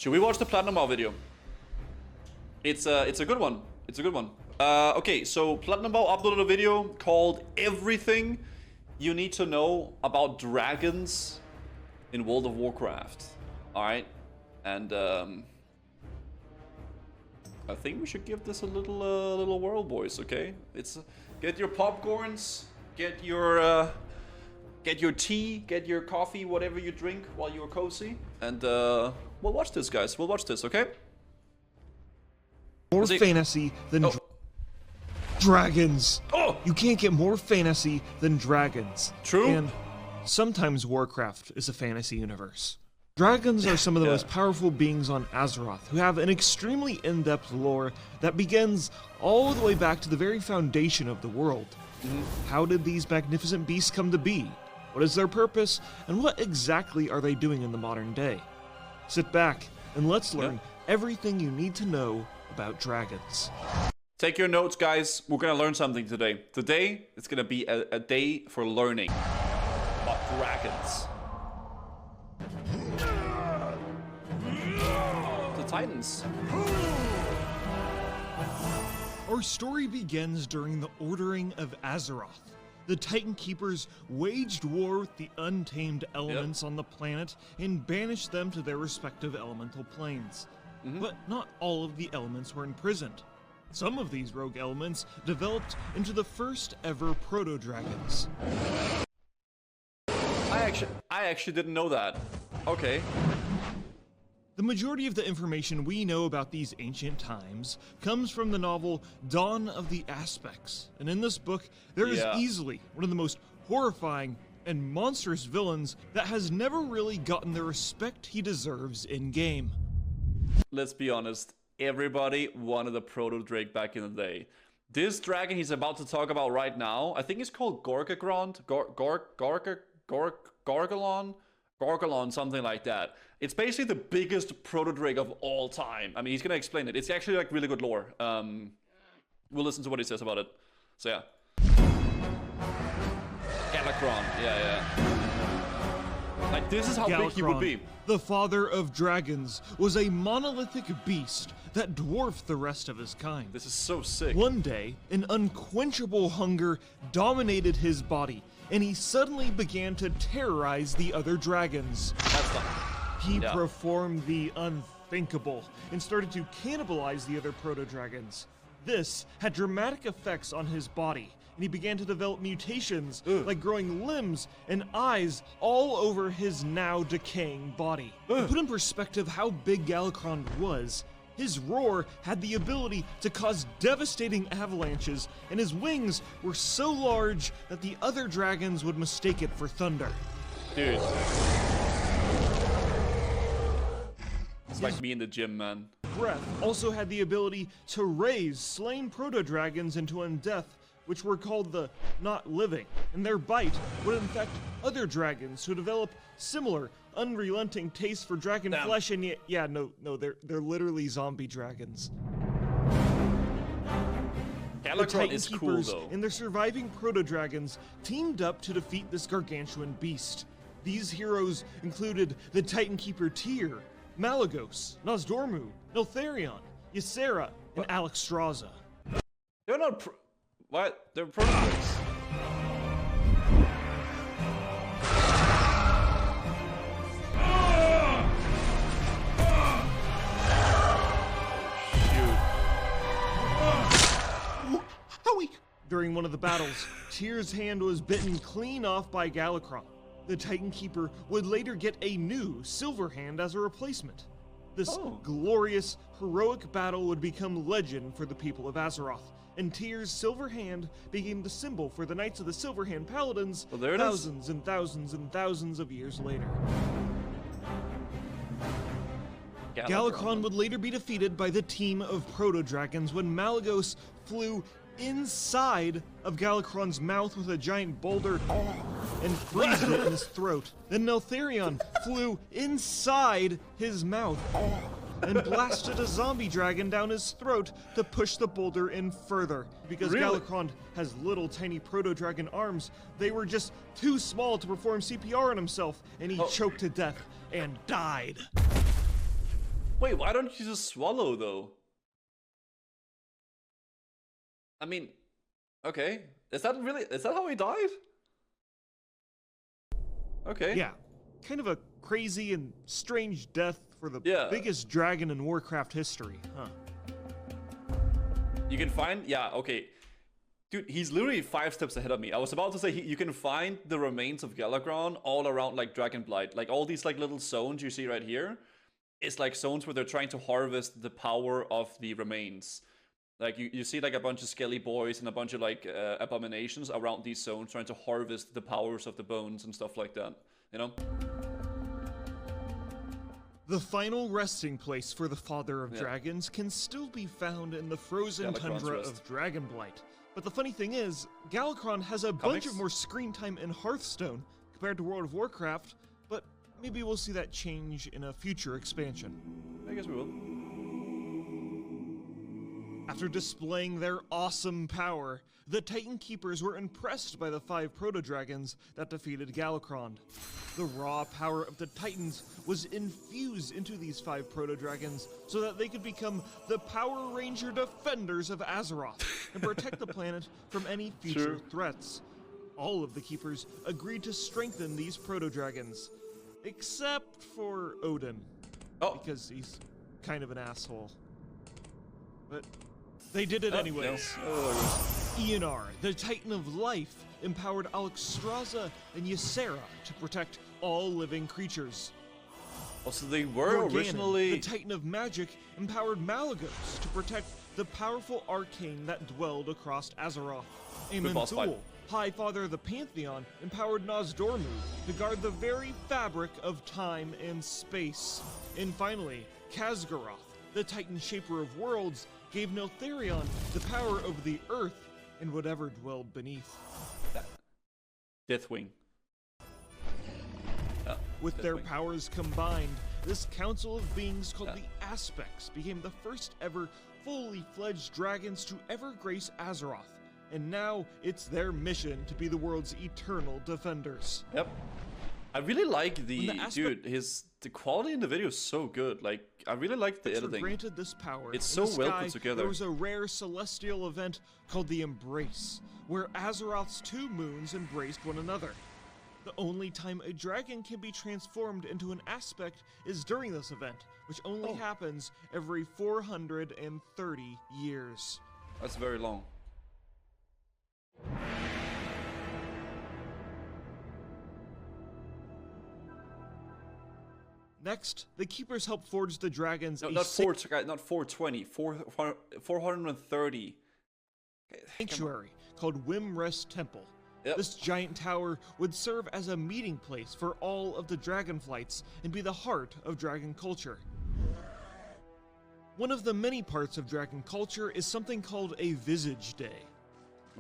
Should we watch the PlatinumWoW video? It's a good one. It's a good one. Okay, so PlatinumWoW uploaded a video called Everything You Need to Know About Dragons in World of Warcraft. Alright, and I think we should give this a little whirl, boys, okay? It's get your popcorns, get your tea, get your coffee, whatever you drink while you're cozy, and we'll watch this, guys. We'll watch this, okay? More fantasy than dragons. Oh! You can't get more fantasy than dragons. True. And sometimes Warcraft is a fantasy universe. Dragons are some of the most powerful beings on Azeroth, who have an extremely in-depth lore that begins all the way back to the very foundation of the world. How did these magnificent beasts come to be? What is their purpose? And what exactly are they doing in the modern day? Sit back and let's learn everything you need to know about dragons. Take your notes, guys. We're gonna learn something today. Today, it's gonna be a day for learning about dragons. The Titans. Our story begins during the Ordering of Azeroth. The Titan Keepers waged war with the untamed elements on the planet and banished them to their respective elemental planes. But not all of the elements were imprisoned. Some of these rogue elements developed into the first ever proto-dragons. I actually didn't know that. Okay. The majority of the information we know about these ancient times comes from the novel Dawn of the Aspects, and in this book, there is easily one of the most horrifying and monstrous villains that has never really gotten the respect he deserves in-game. Let's be honest, everybody wanted a proto-drake back in the day. This dragon he's about to talk about right now, I think it's called Gorgagrond, Gorgolon, something like that. It's basically the biggest proto-drake of all time. I mean, he's gonna explain it. It's actually like really good lore. We'll listen to what he says about it. So yeah. Galakron, yeah. Like, this is how big he would be. The father of dragons, was a monolithic beast that dwarfed the rest of his kind. This is so sick. One day, an unquenchable hunger dominated his body, and he suddenly began to terrorize the other dragons. He performed the unthinkable and started to cannibalize the other proto-dragons. This had dramatic effects on his body, and he began to develop mutations like growing limbs and eyes all over his now decaying body. To put in perspective how big Galakron was, his roar had the ability to cause devastating avalanches, and his wings were so large that the other dragons would mistake it for thunder. Dude. It's like me in the gym, man. Breath also had the ability to raise slain proto-dragons into undeath, which were called the Not Living, and their bite would infect other dragons who develop similar unrelenting tastes for dragon flesh, and they're literally zombie dragons. Galakron is cool, though. And their surviving proto-dragons teamed up to defeat this gargantuan beast. These heroes included the Titan Keeper Tyr, Malygos, Nozdormu, Neltharion, Ysera, and Alexstrasza. They're not what? They're proto-drakes. During one of the battles, Tyr's hand was bitten clean off by Galakron. The Titan Keeper would later get a new silver hand as a replacement. This glorious, heroic battle would become legend for the people of Azeroth, and Tyr's silver hand became the symbol for the Knights of the Silver Hand Paladins thousands and thousands and thousands of years later. Galakron would later be defeated by the team of proto-dragons when Malygos flew inside of Galakron's mouth with a giant boulder and freezed it in his throat. Then Neltharion flew inside his mouth and blasted a zombie dragon down his throat to push the boulder in further. Because Galakron has little tiny proto-dragon arms, they were just too small to perform CPR on himself, and he choked to death and died. Wait, why don't you just swallow though? I mean, okay. Is that how he died? Okay. Yeah. Kind of a crazy and strange death for the biggest dragon in Warcraft history, huh? You can find, okay. Dude, he's literally 5 steps ahead of me. I was about to say you can find the remains of Galakrond all around like Dragonblight. Like all these like little zones you see right here. It's like zones where they're trying to harvest the power of the remains. Like you see like a bunch of skelly boys and a bunch of like abominations around these zones trying to harvest the powers of the bones and stuff like that, you know? The final resting place for the Father of Dragons can still be found in the frozen tundra of Dragonblight. But the funny thing is, Galakrond has a bunch of more screen time in Hearthstone compared to World of Warcraft, but maybe we'll see that change in a future expansion. I guess we will. After displaying their awesome power, the Titan Keepers were impressed by the 5 proto-dragons that defeated Galakrond. The raw power of the Titans was infused into these 5 proto-dragons so that they could become the Power Ranger defenders of Azeroth and protect the planet from any future threats. All of the Keepers agreed to strengthen these proto-dragons, except for Odin, because he's kind of an asshole. But they did it anyways. Ionar, the Titan of Life, empowered Alexstrasza and Ysera to protect all living creatures. Also, they were originally... the Titan of Magic, empowered Malygos to protect the powerful arcane that dwelled across Azeroth. Amenthul, High Father of the Pantheon, empowered Nozdormu to guard the very fabric of time and space. And finally, Khaz'goroth, the Titan Shaper of Worlds, gave Neltharion the power over the earth and whatever dwelled beneath. Deathwing. With their powers combined, this council of beings called the Aspects became the first ever fully fledged dragons to ever grace Azeroth. And now it's their mission to be the world's eternal defenders. Yep. I really like the quality in the video is so good. Like, I really like the editing. Granted this power, it's so well put together. There was a rare celestial event called the Embrace, where Azeroth's 2 moons embraced one another. The only time a dragon can be transformed into an aspect is during this event, which only happens every 430 years. That's very long. Next, the Keepers help forge the dragons. No, not 420, 430. Sanctuary called Wimrest Temple. Yep. This giant tower would serve as a meeting place for all of the Dragonflights and be the heart of dragon culture. One of the many parts of dragon culture is something called a Visage Day.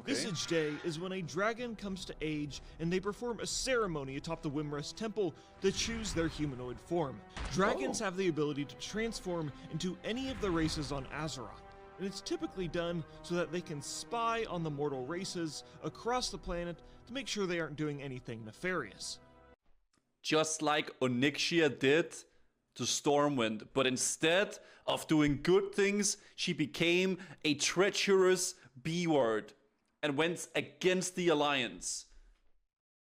Visage Day is when a dragon comes to age and they perform a ceremony atop the Wimrest Temple to choose their humanoid form. Dragons have the ability to transform into any of the races on Azeroth, and it's typically done so that they can spy on the mortal races across the planet to make sure they aren't doing anything nefarious. Just like Onyxia did to Stormwind, but instead of doing good things, she became a treacherous B-word and went against the Alliance.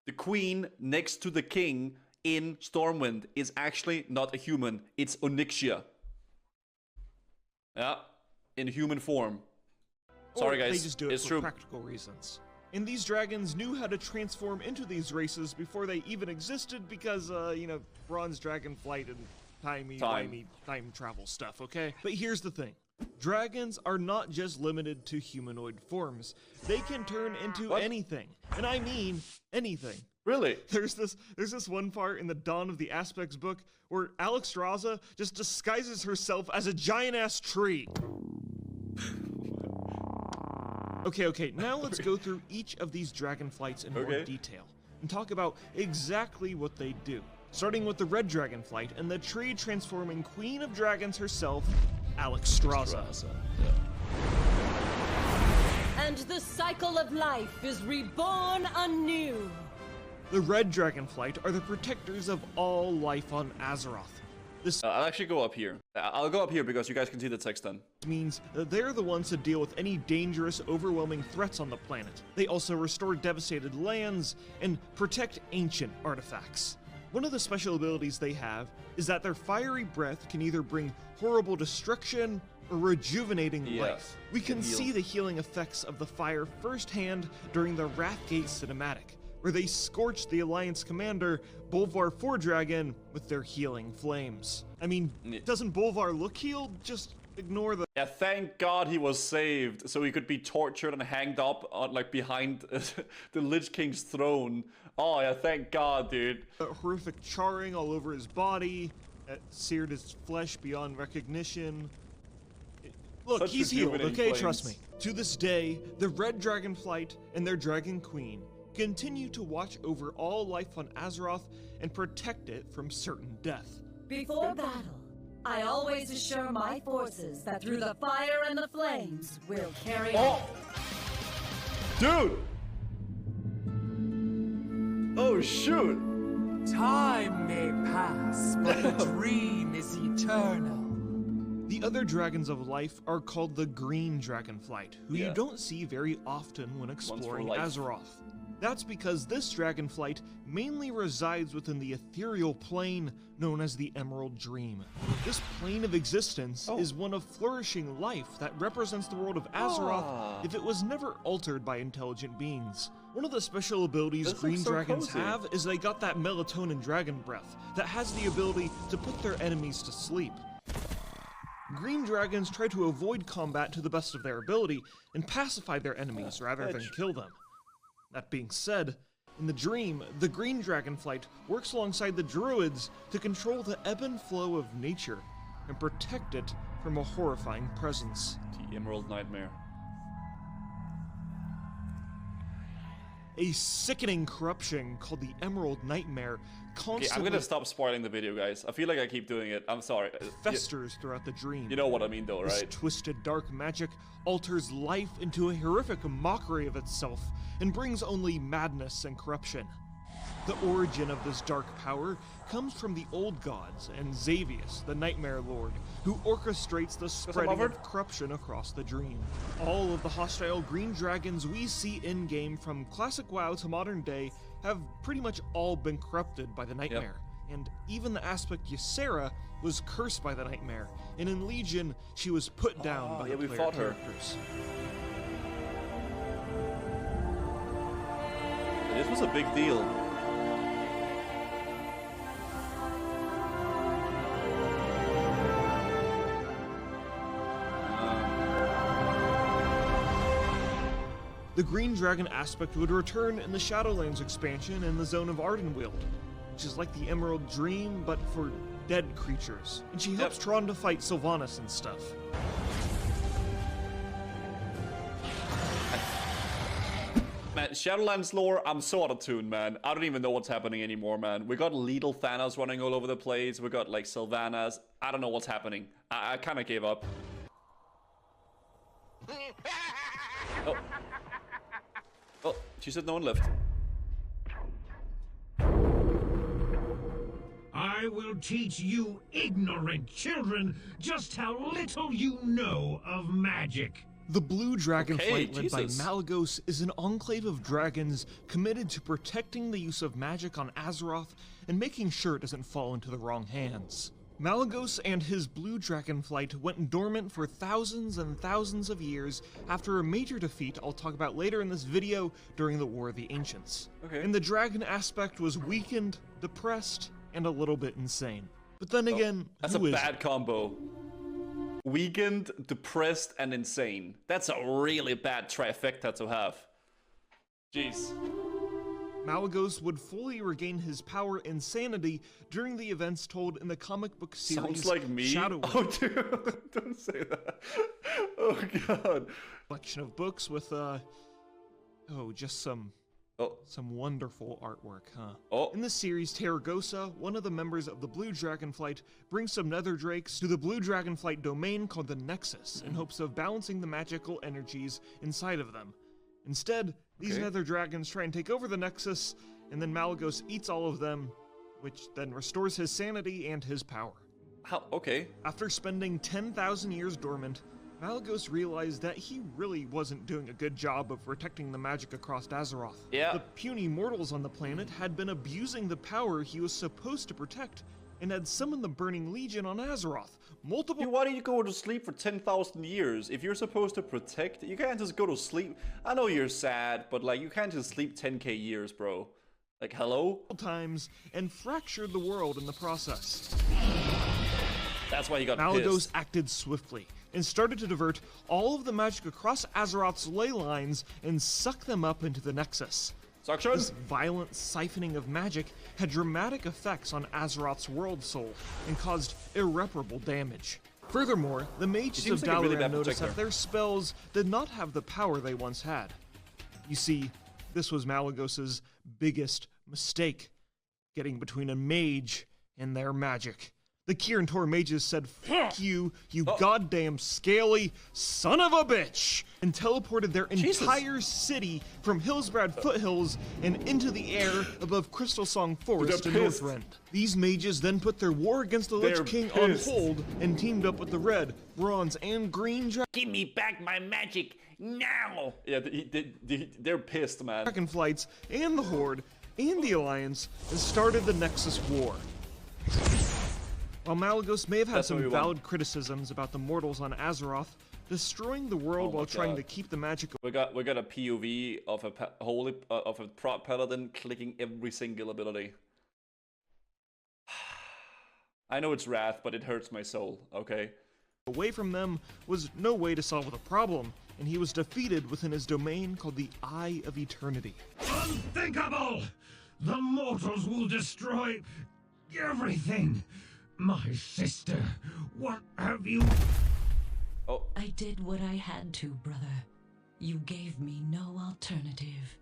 The queen next to the king in Stormwind is actually not a human, it's Onyxia. Yeah, in human form. Sorry guys, they just do it it's for true. Practical reasons. And these dragons knew how to transform into these races before they even existed because, Bronze Dragonflight and timey-wimey time travel stuff, okay? But here's the thing. Dragons are not just limited to humanoid forms. They can turn into anything. And I mean anything. Really? There's this one part in the Dawn of the Aspects book where Alexstrasza just disguises herself as a giant-ass tree. Okay, now let's go through each of these Dragonflights in more detail and talk about exactly what they do. Starting with the Red Dragonflight and the tree-transforming Queen of Dragons herself, Alexstrasza. And the cycle of life is reborn anew. The Red Dragonflight are the protectors of all life on Azeroth. This I'll actually go up here. I'll go up here because you guys can see the text then. means that they're the ones to deal with any dangerous, overwhelming threats on the planet. They also restore devastated lands and protect ancient artifacts. One of the special abilities they have is that their fiery breath can either bring horrible destruction or rejuvenating life. We can see the healing effects of the fire firsthand during the Wrathgate cinematic, where they scorched the Alliance commander, Bolvar 4-Dragon, with their healing flames. I mean, doesn't Bolvar look healed? Just ignore the— Yeah, thank God he was saved, so he could be tortured and hanged up on, like, behind the Lich King's throne. Oh yeah, thank God, dude. horrific charring all over his body, seared his flesh beyond recognition. Look, Such he's healed, rejuvenating okay? flames. Trust me. To this day, the Red Dragonflight and their Dragon Queen continue to watch over all life on Azeroth and protect it from certain death. Before battle, I always assure my forces that through the fire and the flames, we'll carry on. Dude! Oh, shoot! Time may pass, but the dream is eternal. The other dragons of life are called the Green Dragonflight, who you don't see very often when exploring life. Azeroth. That's because this dragonflight mainly resides within the ethereal plane known as the Emerald Dream. This plane of existence is one of flourishing life that represents the world of Azeroth if it was never altered by intelligent beings. One of the special abilities This green looks so dragons cozy. have is they got that melatonin dragon breath that has the ability to put their enemies to sleep. Green dragons try to avoid combat to the best of their ability and pacify their enemies rather than kill them. That being said, in the dream, the Green Dragonflight works alongside the druids to control the ebb and flow of nature and protect it from a horrifying presence. The Emerald Nightmare. A sickening corruption called the Emerald Nightmare Okay, constantly I'm gonna stop spoiling the video, guys. I feel like I keep doing it. I'm sorry. festers throughout the dream. You know what I mean, though, This right? twisted dark magic alters life into a horrific mockery of itself and brings only madness and corruption. The origin of this dark power comes from the old gods and Xavius, the Nightmare Lord, who orchestrates the spreading offered? of corruption across the dream. All of the hostile green dragons we see in-game from classic WoW to modern day have pretty much all been corrupted by the Nightmare. And even the aspect Ysera was cursed by the Nightmare, and in Legion, she was put down by yeah, the we player fought her. characters. This was a big deal. The Green Dragon aspect would return in the Shadowlands expansion in the Zone of Ardenweald, which is like the Emerald Dream, but for dead creatures. And she helps Tron to fight Sylvanas and stuff. Man, Shadowlands lore, I'm so out of tune, man. I don't even know what's happening anymore, man. We got Lethal Thanos running all over the place. We got, like, Sylvanas. I don't know what's happening. I kind of gave up. Oh. Oh, she said no one left. I will teach you ignorant children just how little you know of magic. The Blue Dragonflight, led by Jesus. Malygos, is an enclave of dragons committed to protecting the use of magic on Azeroth and making sure it doesn't fall into the wrong hands. Malygos and his Blue Dragonflight went dormant for thousands and thousands of years after a major defeat I'll talk about later in this video during the War of the Ancients. Okay. And the dragon aspect was weakened, depressed, and a little bit insane. But then again, That's a who isn't? bad combo. Weakened, depressed, and insane. That's a really bad trifecta to have. Jeez. Malygos would fully regain his power and sanity during the events told in the comic book series Sounds like me. Shadowing. Oh, dude, don't say that. Oh, God. Collection of books with just some wonderful artwork, huh? Oh. In the series, Terragosa, one of the members of the Blue Dragonflight, brings some nether drakes to the Blue Dragonflight domain called the Nexus in hopes of balancing the magical energies inside of them. Instead, these nether dragons try and take over the Nexus, and then Malygos eats all of them, which then restores his sanity and his power. How? Okay. After spending 10,000 years dormant, Malygos realized that he really wasn't doing a good job of protecting the magic across Azeroth. Yeah. The puny mortals on the planet had been abusing the power he was supposed to protect, and had summoned the Burning Legion on Azeroth. Multiple— Why do you go to sleep for 10,000 years? If you're supposed to protect, you can't just go to sleep. I know you're sad, but like, you can't just sleep 10k years, bro. Like, hello? times, and fractured the world in the process. That's why he got Malygos pissed. acted swiftly, and started to divert all of the magic across Azeroth's ley lines and suck them up into the Nexus. Suction? This violent siphoning of magic had dramatic effects on Azeroth's world soul, and caused irreparable damage. Furthermore, the mages of seems like a really Dalaran bad noticed protector. that their spells did not have the power they once had. You see, this was Malygos's biggest mistake, getting between a mage and their magic. The Kirin Tor mages said, "Fuck you, you goddamn scaly son of a bitch," and teleported their entire city from Hillsbrad foothills and into the air above Crystal Song Forest in They're pissed. Northrend. These mages then put their war against the Lich They're King pissed. on hold and teamed up with the red, bronze, and green Give me back my magic now! Yeah, they're pissed, man. Dragonflights and the Horde and the Alliance and started the Nexus War. While Malygos may have had That's what some we want. valid criticisms about the mortals on Azeroth, destroying the world my while trying God. to keep the magic We got a POV of a of a prop paladin clicking every single ability. I know it's wrath, but it hurts my soul. Okay. away from them was no way to solve the problem, and he was defeated within his domain called the Eye of Eternity. Unthinkable! The mortals will destroy everything. My sister, what have you... Oh, I did what I had to, brother. You gave me no alternative.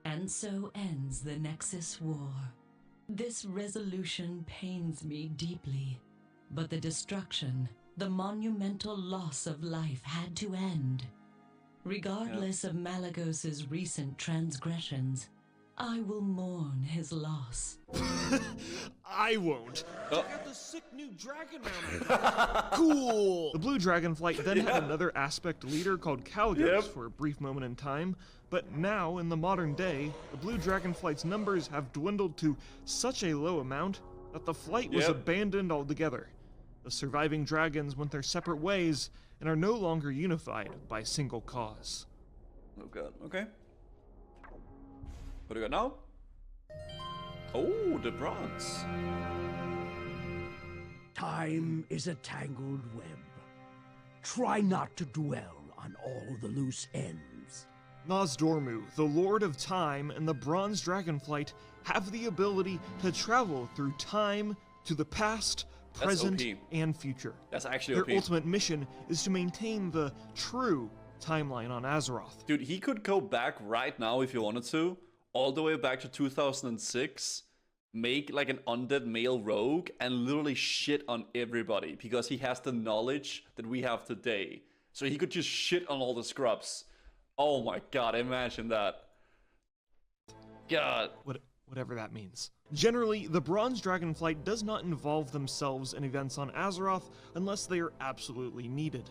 And so ends the Nexus War. This resolution pains me deeply, but the destruction, the monumental loss of life had to end. Regardless of Malygos's recent transgressions, I will mourn his loss. I won't. Check out the sick new dragon mount. Cool. The Blue Dragonflight then had another aspect leader called Caligos for a brief moment in time, but now in the modern day, the Blue Dragonflight's numbers have dwindled to such a low amount that the flight was abandoned altogether. The surviving dragons went their separate ways and are no longer unified by a single cause. oh god. Okay. What do we got now? Oh, the bronze. Time is a tangled web. Try not to dwell on all the loose ends. Nozdormu, the Lord of Time, and the Bronze Dragonflight have the ability to travel through time to the past, present, OP. and future. That's actually Their OP. ultimate mission is to maintain the true timeline on Azeroth. Dude, he could go back right now if he wanted to, all the way back to 2006, make like an undead male rogue, and literally shit on everybody because he has the knowledge that we have today. So he could just shit on all the scrubs. Oh my god, imagine that. God. Whatever that means. Generally, the Bronze Dragonflight does not involve themselves in events on Azeroth unless they are absolutely needed.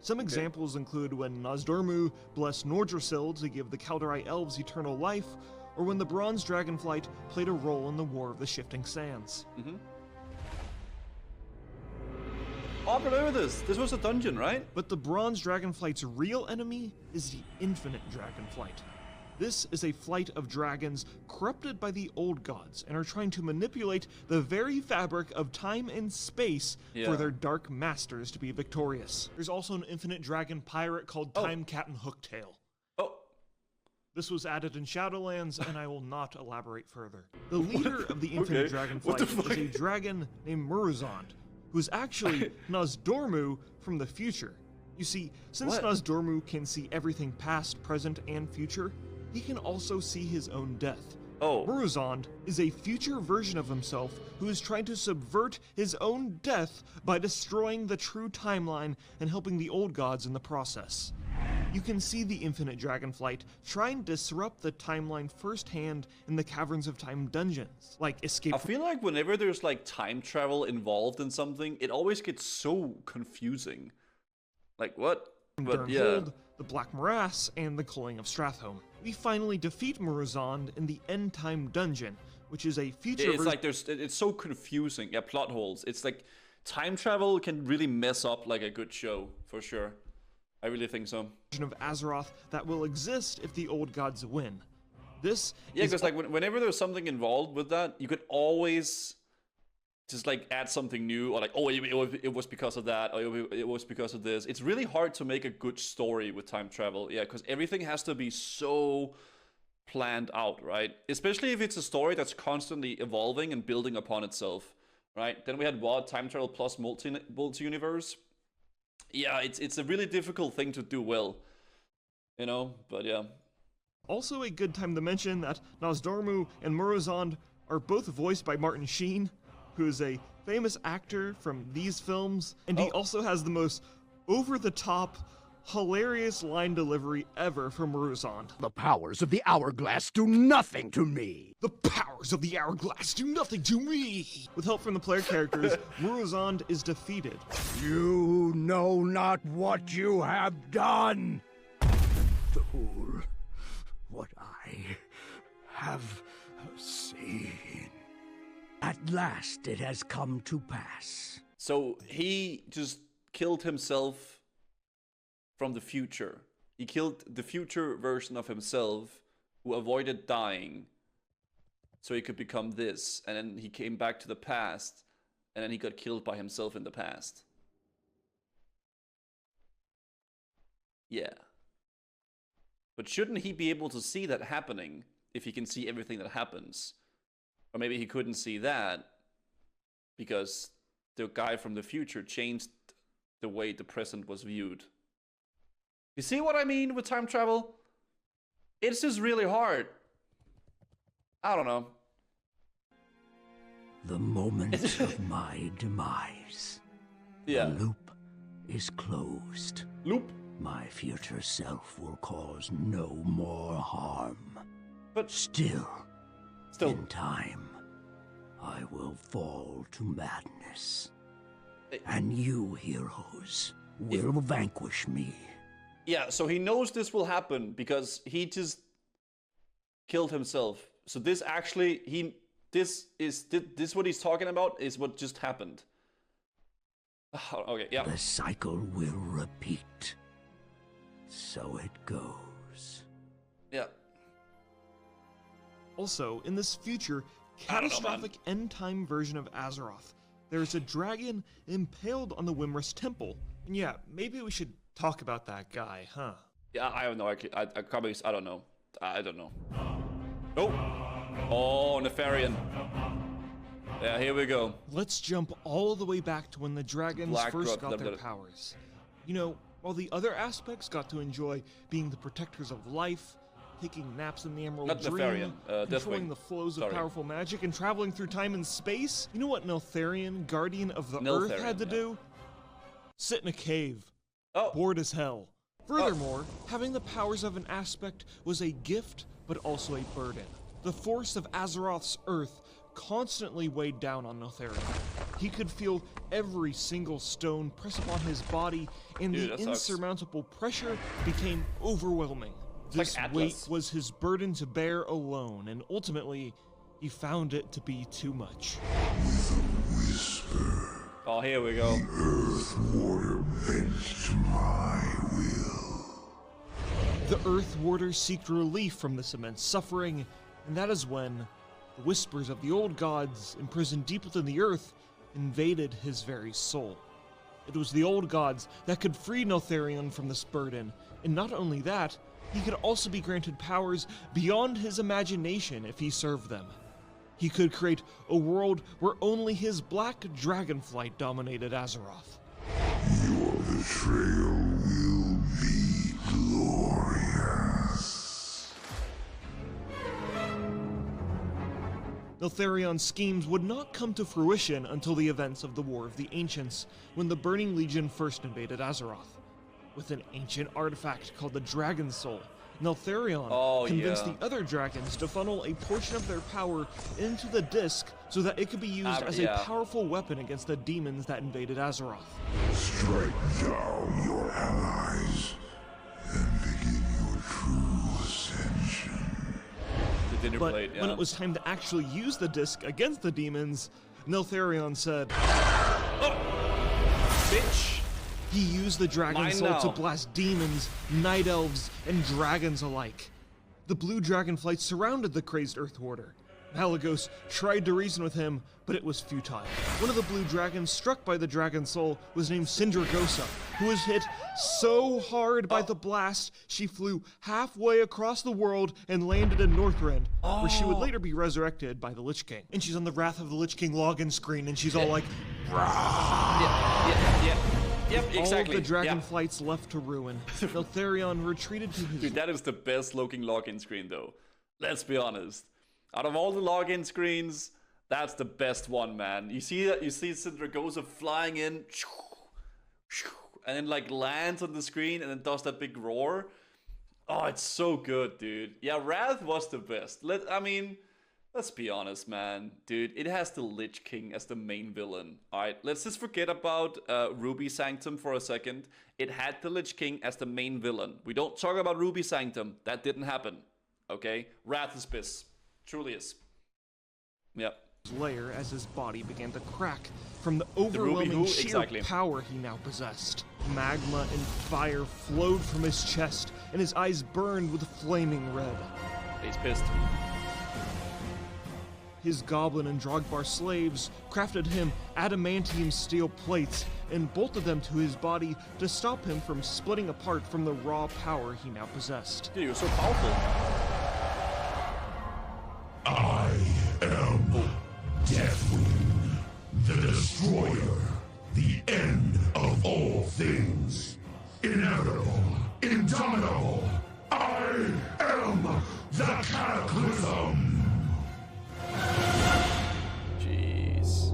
Some examples include when Nozdormu blessed Nordrassil to give the Kaldari Elves eternal life, or when the Bronze Dragonflight played a role in the War of the Shifting Sands. Oh, but look at this. This was a dungeon, right? But the Bronze Dragonflight's real enemy is the Infinite Dragonflight. This is a flight of dragons corrupted by the old gods and are trying to manipulate the very fabric of time and space for their dark masters to be victorious. There's also an infinite dragon pirate called Time Cat and Hooktail. Oh, This was added in Shadowlands, and I will not elaborate further. The leader of the Infinite Dragonflight is a dragon named Muruzond, who's actually Nozdormu from the future. You see, since Nozdormu can see everything past, present, and future, he can also see his own death. Oh. Muruzond is a future version of himself who is trying to subvert his own death by destroying the true timeline and helping the old gods in the process. You can see the Infinite Dragonflight try and disrupt the timeline firsthand in the Caverns of Time dungeons, like escape. I feel like whenever there's like time travel involved in something, it always gets so confusing. Like what? But yeah. Hold, the Black Morass, and the Culling of Stratholme. We finally defeat Morozond in the End-time dungeon, which is a future. It's like it's so confusing. Yeah, plot holes. It's like time travel can really mess up like a good show for sure. I really think so. Of Azeroth that will exist if the old gods win. This because like whenever there's something involved with that, you could always just like add something new, or like, oh, it was because of that, or it was because of this. It's really hard to make a good story with time travel, yeah, because everything has to be so planned out, right? Especially if it's a story that's constantly evolving and building upon itself, right? Then we had WoW Time Travel plus multi-universe. Yeah, it's a really difficult thing to do well, you know, but yeah. Also a good time to mention that Nozdormu and Morozond are both voiced by Martin Sheen, who is a famous actor from these films, and he also has the most over-the-top, hilarious line delivery ever from Morozond. The powers of the hourglass do nothing to me. The powers of the hourglass do nothing to me. With help from the player characters, Morozond is defeated. You know not what you have done. Fool, what I have seen. At last it has come to pass. So he just killed himself from the future. He killed the future version of himself who avoided dying so he could become this. And then he came back to the past and then he got killed by himself in the past. Yeah. But shouldn't he be able to see that happening if he can see everything that happens? Or maybe he couldn't see that because the guy from the future changed the way the present was viewed. You see what I mean with time travel? It's just really hard. I don't know. The moment of my demise. Yeah. The loop is closed. Loop? My future self will cause no more harm. But Still. In time, I will fall to madness. And you, heroes, will vanquish me. Yeah, so he knows this will happen because he just killed himself. So this actually, this what he's talking about is what just happened. Okay, yeah. The cycle will repeat. So it goes. Yeah. Also, in this future, catastrophic end-time version of Azeroth, there's a dragon impaled on the Wimrus Temple. And yeah, maybe we should talk about that guy, huh? Yeah, I don't know. I probably, I don't know. I don't know. Oh, Nefarian. Yeah, here we go. Let's jump all the way back to when the dragons first got their powers. You know, while the other aspects got to enjoy being the protectors of life, taking naps in the Emerald Dream, controlling the flows of powerful magic, and traveling through time and space, you know what Neltharion, Guardian of the Earth, had to do? Sit in a cave. Bored as hell. Furthermore, having the powers of an aspect was a gift, but also a burden. The force of Azeroth's Earth constantly weighed down on Neltharion. He could feel every single stone press upon his body, and the insurmountable pressure became overwhelming. This weight was his burden to bear alone, and ultimately, he found it to be too much. With a whisper. Oh, here we go. The Earth Warder bends to my will. The Earth Warder seeked relief from this immense suffering, and that is when the whispers of the old gods, imprisoned deep within the earth, invaded his very soul. It was the old gods that could free Neltharion from this burden, and not only that, he could also be granted powers beyond his imagination if he served them. He could create a world where only his black dragonflight dominated Azeroth. Your betrayal will be glorious. Neltharion's schemes would not come to fruition until the events of the War of the Ancients, when the Burning Legion first invaded Azeroth. with an ancient artifact called the Dragon Soul. Neltharion convinced the other dragons to funnel a portion of their power into the disc so that it could be used as a powerful weapon against the demons that invaded Azeroth. Strike down your allies and begin your true ascension. But when it was time to actually use the disc against the demons, Neltharion said, "Oh, bitch!" He used the Dragon Soul to blast demons, night elves, and dragons alike. The blue Dragonflight surrounded the crazed Earth Warder. Malygos tried to reason with him, but it was futile. One of the blue dragons struck by the Dragon Soul was named Sindragosa, who was hit so hard by the blast, she flew halfway across the world and landed in Northrend, where she would later be resurrected by the Lich King. And she's on the Wrath of the Lich King login screen, and she's all like, Yep, exactly. All of the Dragonflights left to ruin. Neltharion retreated to his... Dude, that is the best looking login screen, though. Let's be honest. Out of all the login screens, that's the best one, man. You see that? You see Sindragosa flying in, and then like lands on the screen, and then does that big roar. Oh, it's so good, dude. Yeah, Wrath was the best. Let's be honest, man. Dude, it has the Lich King as the main villain. Alright, let's just forget about Ruby Sanctum for a second. It had the Lich King as the main villain. We don't talk about Ruby Sanctum. That didn't happen. Okay? Wrath is piss. Truly is. Yep. Layer as his body began to crack from the overwhelming sheer power he now possessed. Magma and fire flowed from his chest, and his eyes burned with flaming red. He's pissed. His goblin and Drogbar slaves crafted him adamantium steel plates and bolted them to his body to stop him from splitting apart from the raw power he now possessed. Dude, he was so powerful. I am Deathwing, the Destroyer, the end of all things. Inevitable, indomitable. I am the Cataclysm. Jeez.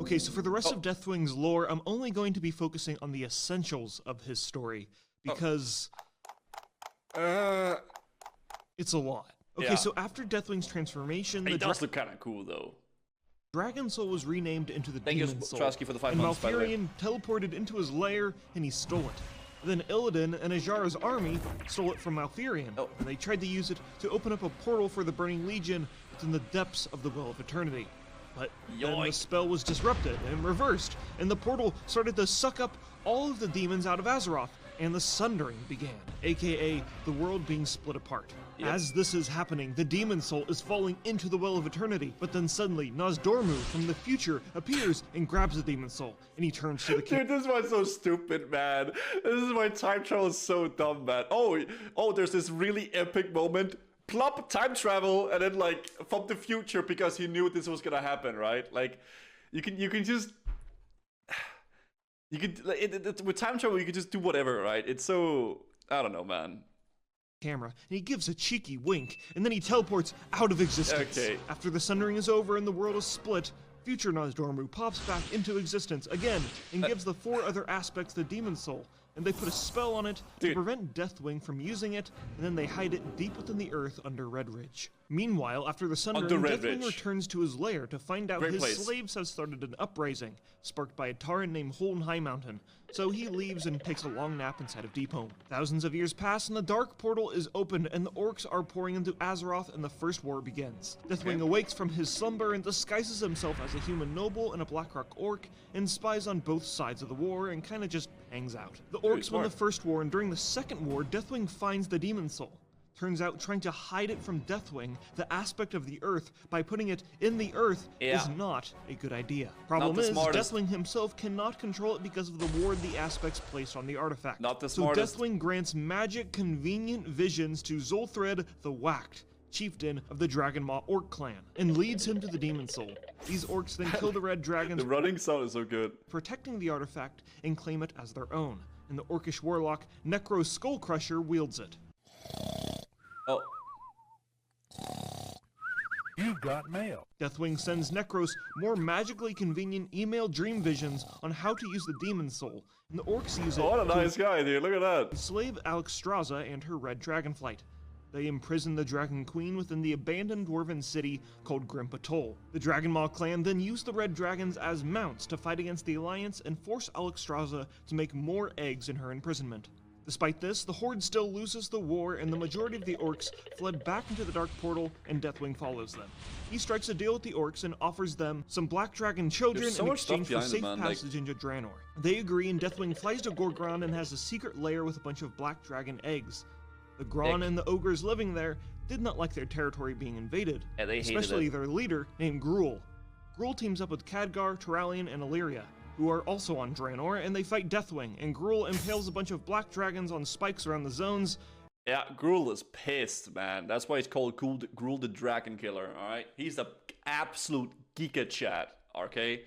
Okay, so for the rest of Deathwing's lore, I'm only going to be focusing on the essentials of his story, because it's a lot. Okay, so after Deathwing's transformation, he does look kind of cool, though. Dragon Soul was renamed into the Demon Soul, Trasky for the 5 and months, by the way. Malfurion teleported into his lair, and he stole it. Then Illidan and Ajara's army stole it from Malfurion, and they tried to use it to open up a portal for the Burning Legion within the depths of the Well of Eternity. But then the spell was disrupted and reversed, and the portal started to suck up all of the demons out of Azeroth, and the Sundering began, aka the world being split apart. As this is happening, the Demon Soul is falling into the Well of Eternity, but then suddenly Nozdormu from the future appears and grabs the Demon Soul, and he turns to the king. Dude, this is why it's so stupid, man. This is why time travel is so dumb, man. Oh, there's this really epic moment. Plop, time travel, and then like from the future because he knew this was gonna happen, right? Like, you can just. You could with time travel, you could just do whatever, right? It's so, I don't know, man. Camera, and he gives a cheeky wink, and then he teleports out of existence. Okay. After the Sundering is over and the world is split, future Nozdormu pops back into existence again and gives the 4 other aspects the Demon Soul, and they put a spell on it to prevent Deathwing from using it, and then they hide it deep within the earth under Red Ridge. Meanwhile, after the Sundering, Deathwing returns to his lair to find out his slaves have started an uprising, sparked by a Tauren named Holden High Mountain. So he leaves and takes a long nap inside of Deepholm. Thousands of years pass and the Dark Portal is opened and the orcs are pouring into Azeroth and the First War begins. Deathwing awakes from his slumber and disguises himself as a human noble and a Blackrock orc and spies on both sides of the war and kinda just hangs out. The orcs win the First War, and during the Second War, Deathwing finds the Demon Soul. Turns out trying to hide it from Deathwing, the aspect of the Earth, by putting it in the Earth is not a good idea. Problem is, Deathwing himself cannot control it because of the ward the aspects placed on the artifact. So Deathwing grants magic convenient visions to Zolthred the Whacked, chieftain of the Dragonmaw Orc clan, and leads him to the Demon Soul. These orcs then kill the red dragons, the running sound is so good, protecting the artifact and claim it as their own. And the orcish warlock Necro Skullcrusher wields it. You've got mail. Deathwing sends Necros more magically convenient email dream visions on how to use the demon soul, and the orcs use it what a nice guy, dude. Look at that. enslave Alexstrasza and her red dragonflight. They imprison the Dragon Queen within the abandoned dwarven city called Grimpatol. The Dragonmaw clan then use the red dragons as mounts to fight against the Alliance and force Alexstrasza to make more eggs in her imprisonment. Despite this, the Horde still loses the war, and the majority of the orcs fled back into the Dark Portal, and Deathwing follows them. He strikes a deal with the orcs and offers them some black dragon children in exchange for safe passage into Draenor. They agree, and Deathwing flies to Gorgron and has a secret lair with a bunch of black dragon eggs. The Grahn and the ogres living there did not like their territory being invaded, especially their leader named Gruul. Gruul teams up with Khadgar, Turalyon, and Illyria, who are also on Draenor, and they fight Deathwing, and Gruul impales a bunch of black dragons on spikes around the zones. Yeah, Gruul is pissed, man. That's why he's called Gruul the Dragon Killer, alright? He's the absolute Giga Chat, okay?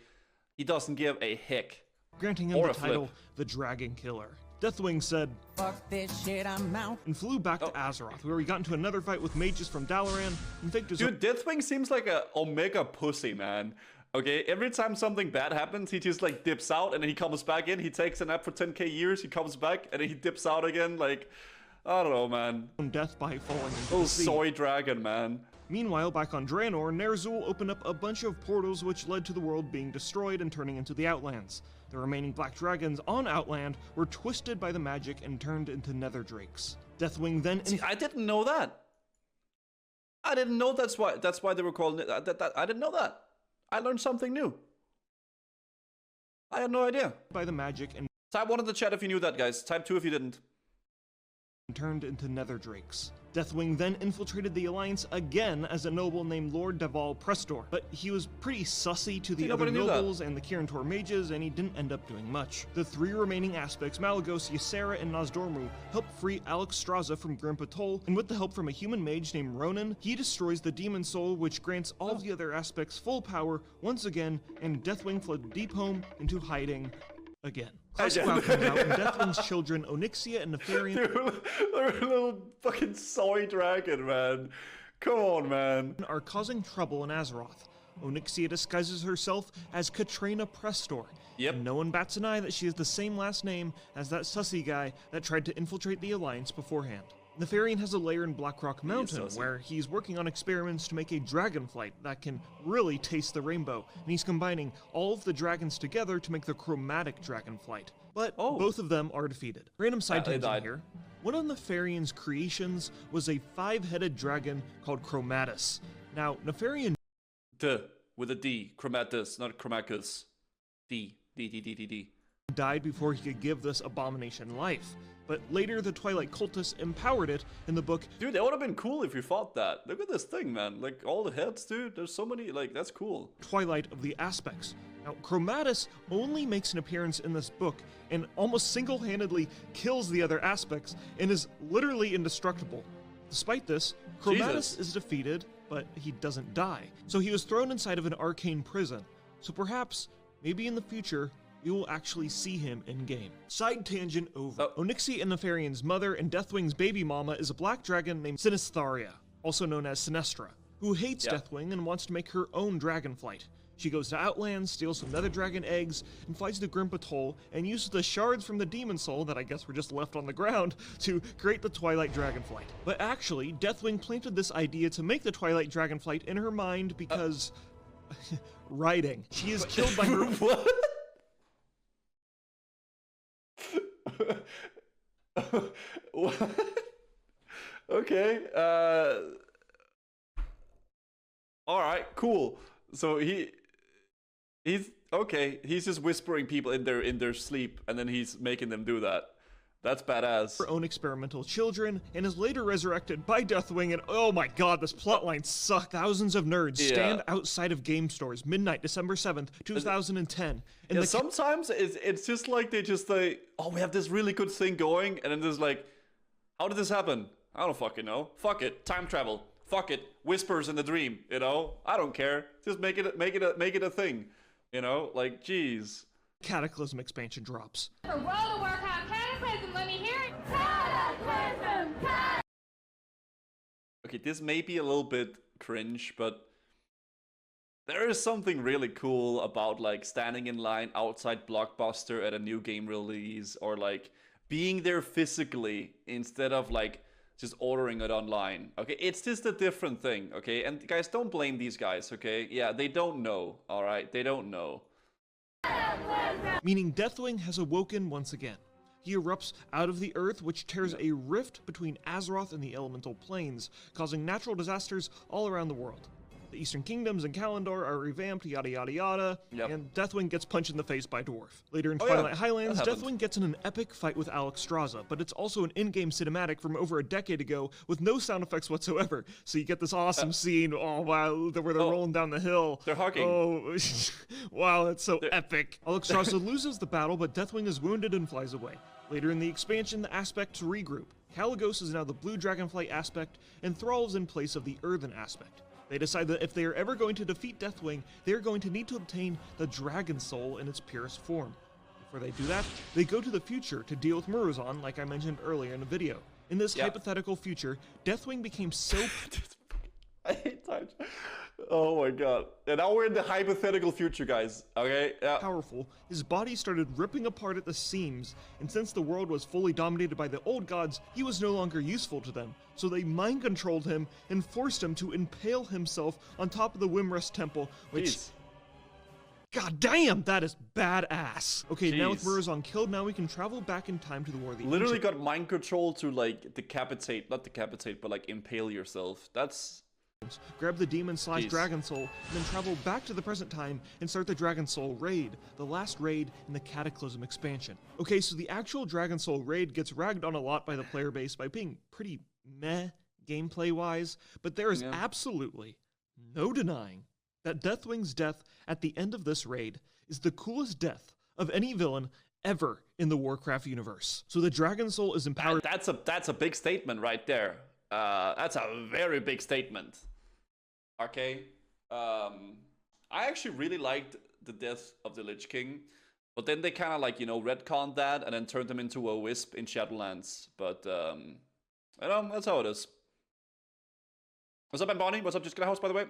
He doesn't give a heck. Granting him the title, the Dragon Killer. Deathwing said, "Fuck this shit, I'm out," and flew back to Azeroth, where he got into another fight with mages from Dalaran and faked his Dude, Deathwing seems like a omega pussy, man. Okay, every time something bad happens, he just like dips out and then he comes back in. He takes a nap for 10k years, he comes back and then he dips out again. Like, I don't know, man. Death by falling into oh, the sea. soy dragon, man. Meanwhile, back on Draenor, Ner'zhul opened up a bunch of portals which led to the world being destroyed and turning into the Outlands. The remaining black dragons on Outland were twisted by the magic and turned into nether drakes. Deathwing then... See, I didn't know that. I didn't know that's why they were called... I didn't know that. I learned something new. I had no idea. By the magic and... Type 1 in the chat if you knew that, guys. Type 2 if you didn't. Turned into nether drakes. Deathwing then infiltrated the Alliance again as a noble named Lord Daval Prestor, but he was pretty sussy to the other nobles and the Kirin mages, and he didn't end up doing much. The three remaining aspects, Malygos, Ysera, and Nozdormu, help free Alexstrasza from Grimpatol, and with the help from a human mage named Ronan, he destroys the demon soul, which grants all of the other aspects full power once again, and Deathwing fled deep home into hiding again. Classic WoW comes out, and Deathwing's children, Onyxia and Nefarian... Dude, they're a little fucking soy dragon, man. Come on, man. ...are causing trouble in Azeroth. Onyxia disguises herself as Katrina Prestor. Yep. And no one bats an eye that she has the same last name as that sussy guy that tried to infiltrate the Alliance beforehand. Nefarian has a lair in Blackrock Mountain where he's working on experiments to make a dragonflight that can really taste the rainbow, and he's combining all of the dragons together to make the chromatic dragonflight. But both of them are defeated. Random side tangent here. One of Nefarian's creations was a 5-headed dragon called Chromatus. Now, Nefarian... with a D. Chromatus, not Chromacus. D. Died before he could give this abomination life. But later, the Twilight cultists empowered it in the book. Dude, that would have been cool if you fought that. Look at this thing, man. Like, all the heads, dude. There's so many, like, that's cool. Twilight of the Aspects. Now, Chromatus only makes an appearance in this book and almost single-handedly kills the other aspects and is literally indestructible. Despite this, Chromatus is defeated, but he doesn't die. So he was thrown inside of an arcane prison. So perhaps, maybe in the future, we will actually see him in-game. Side tangent over. Onyxia and Nefarian's mother and Deathwing's baby mama is a black dragon named Sinistharia, also known as Sinestra, who hates Deathwing and wants to make her own dragonflight. She goes to Outlands, steals some nether dragon eggs, and flies to Grimpatol and uses the shards from the demon soul that I guess were just left on the ground to create the Twilight Dragonflight. But actually, Deathwing planted this idea to make the Twilight Dragonflight in her mind because... writing. She is killed by her... What? Okay. All right. Cool. So he's okay. He's just whispering people in their sleep, and then he's making them do that. That's badass. Her own experimental children, and is later resurrected by Deathwing, and oh my god, this plotline sucks. Thousands of nerds stand outside of game stores, midnight, December 7th, 2010. And sometimes it's just like they just like, oh, we have this really good thing going, and then there's like, how did this happen? I don't fucking know. Fuck it, time travel. Fuck it, whispers in the dream. You know, I don't care. Just make it a thing. You know, like, jeez. Cataclysm expansion drops. For World of Warcraft Cataclysm, let me hear it. Cataclysm! Okay, this may be a little bit cringe, but there is something really cool about like standing in line outside Blockbuster at a new game release, or like being there physically instead of like just ordering it online. Okay, it's just a different thing. Okay, and guys, don't blame these guys. Okay, yeah, they don't know. All right, they don't know. Meaning Deathwing has awoken once again. He erupts out of the earth, which tears a rift between Azeroth and the elemental planes, causing natural disasters all around the world. The Eastern Kingdoms and Kalimdor are revamped, yada yada yada, and Deathwing gets punched in the face by a dwarf. Later in Twilight Highlands, Deathwing gets in an epic fight with Alexstrasza, but it's also an in-game cinematic from over a decade ago with no sound effects whatsoever. So you get this awesome scene, oh wow, where they're rolling down the hill. They're hugging. Oh, wow, that's so epic. Alexstrasza loses the battle, but Deathwing is wounded and flies away. Later in the expansion, the aspects regroup. Kalecgos is now the blue dragonflight aspect, and Thrall is in place of the earthen aspect. They decide that if they are ever going to defeat Deathwing, they are going to need to obtain the Dragon Soul in its purest form. Before they do that, they go to the future to deal with Murozond, like I mentioned earlier in the video. In this hypothetical future, Deathwing became so... I hate times. Oh my god. And now we're in the hypothetical future, guys. Okay? Yeah. Powerful, his body started ripping apart at the seams, and since the world was fully dominated by the old gods, he was no longer useful to them. So they mind-controlled him and forced him to impale himself on top of the Wimrest Temple, which... Jeez. God damn, that is badass. Okay, now with Murozond killed, now we can travel back in time to the War of the Literally got mind control to like decapitate, not decapitate, but like impale yourself. That's... Grab the demon/dragon soul, and then travel back to the present time and start the Dragon Soul raid, the last raid in the Cataclysm expansion. Okay, so the actual Dragon Soul raid gets ragged on a lot by the player base by being pretty meh gameplay-wise, but there is absolutely no denying that Deathwing's death at the end of this raid is the coolest death of any villain ever in the Warcraft universe. So the Dragon Soul is empowered. That's a big statement right there. That's a very big statement. Okay. I actually really liked the death of the Lich King, but then they kind of like, you know, retconned that and then turned him into a wisp in Shadowlands. But, you know, that's how it is. What's up, Bonnie? What's up, Just Gonna House, by the way?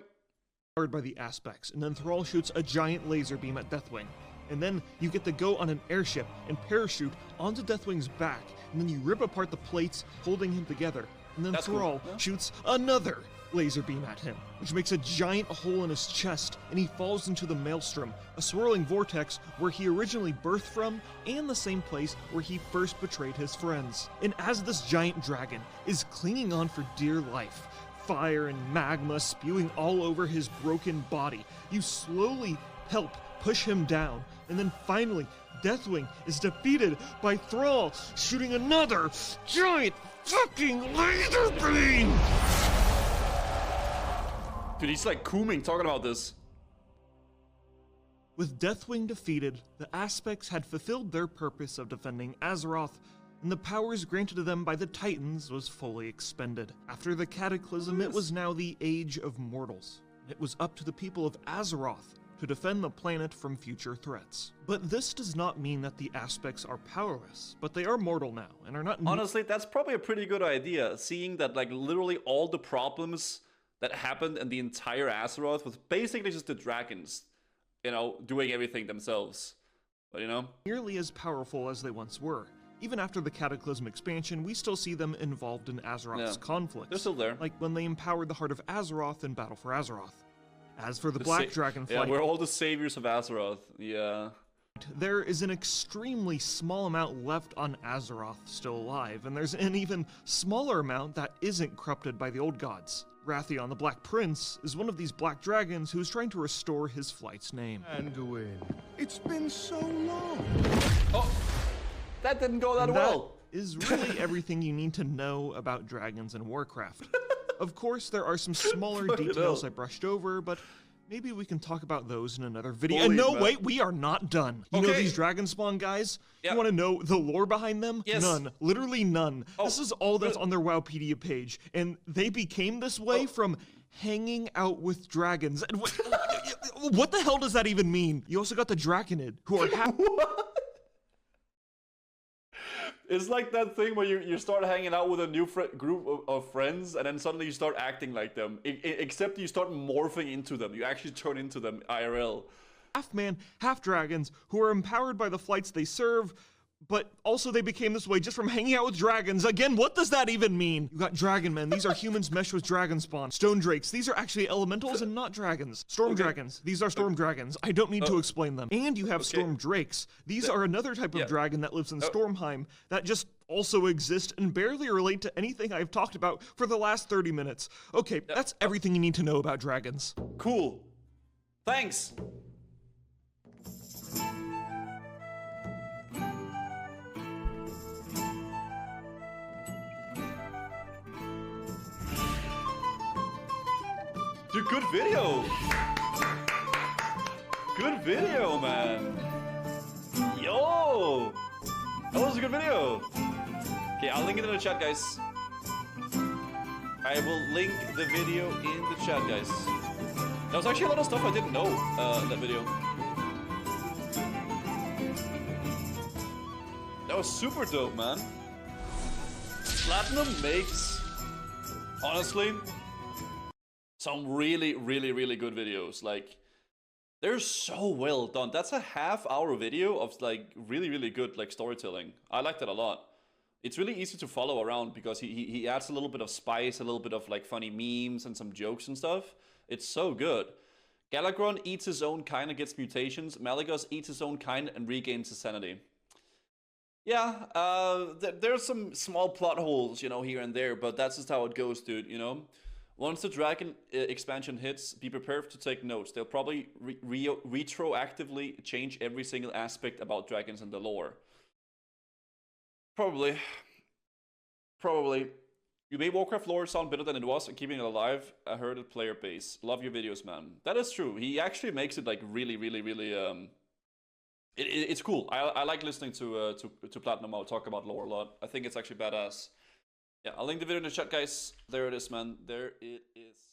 By the aspects, and then Thrall shoots a giant laser beam at Deathwing. And then you get to go on an airship and parachute onto Deathwing's back, and then you rip apart the plates holding him together. And then Thrall shoots another laser beam at him, which makes a giant hole in his chest, and he falls into the Maelstrom, a swirling vortex where he originally birthed from, and the same place where he first betrayed his friends. And as this giant dragon is clinging on for dear life, fire and magma spewing all over his broken body, you slowly help push him down, and then finally, Deathwing is defeated by Thrall shooting another giant fucking laser beam! Dude, he's like cooming talking about this. With Deathwing defeated, the Aspects had fulfilled their purpose of defending Azeroth, and the powers granted to them by the Titans was fully expended. After the Cataclysm, it was now the Age of Mortals. It was up to the people of Azeroth to defend the planet from future threats. But this does not mean that the Aspects are powerless, but they are mortal now, and are not... Honestly, that's probably a pretty good idea, seeing that like literally all the problems that happened in the entire Azeroth was basically just the dragons, you know, doing everything themselves. But, you know? Nearly as powerful as they once were. Even after the Cataclysm expansion, we still see them involved in Azeroth's conflicts. They're still there. Like when they empowered the Heart of Azeroth in Battle for Azeroth. As for the Black Dragonflight... Yeah, we're all the saviors of Azeroth. Yeah. There is an extremely small amount left on Azeroth still alive, and there's an even smaller amount that isn't corrupted by the old gods. Wrathion, the Black Prince, is one of these black dragons who is trying to restore his flight's name. Anduin, it's been so long. Oh, that didn't go that well. That is really everything you need to know about dragons in Warcraft. Of course, there are some smaller details I brushed over, but maybe we can talk about those in another video. And no, wait, we are not done. You know these dragon spawn guys? You want to know the lore behind them? Yes. None. Literally none. This is all that's on their Wowpedia page. And they became this way from hanging out with dragons. And what the hell does that even mean? You also got the Draconid, who are It's like that thing where you start hanging out with a new group of friends, and then suddenly you start acting like them. Except you start morphing into them. You actually turn into them IRL. Half man, half dragons, who are empowered by the flights they serve, but also they became this way just from hanging out with dragons. Again, what does that even mean? You got dragon men, these are humans meshed with dragon spawn. Stone drakes, these are actually elementals and not dragons. Storm dragons, these are storm dragons. I don't need to explain them. And you have storm drakes. These are another type of dragon that lives in Stormheim that just also exist and barely relate to anything I've talked about for the last 30 minutes. Okay, that's everything you need to know about dragons. Cool. Thanks. Dude, good video! Good video, man! Yo! That was a good video! Okay, I'll link it in the chat, guys. I will link the video in the chat, guys. There was actually a lot of stuff I didn't know in that video. That was super dope, man. Platinum makes, honestly, some really good videos. Like, they're so well done. That's a half-hour video of like really good like storytelling. I like that a lot. It's really easy to follow around because he adds a little bit of spice, a little bit of like funny memes and some jokes and stuff. It's so good. Galagron eats his own kind and gets mutations. Malagos eats his own kind and regains his sanity. Yeah, there's some small plot holes, you know, here and there, but that's just how it goes, dude, you know? Once the Dragon expansion hits, be prepared to take notes. They'll probably retroactively change every single aspect about dragons and the lore. Probably. You made Warcraft lore sound better than it was and keeping it alive. I heard it player base. Love your videos, man. That is true. He actually makes it like really it's cool. I like listening to PlatinumWoW talk about lore a lot. I think it's actually badass. Yeah, I'll link the video in the chat, guys. There it is, man. There it is.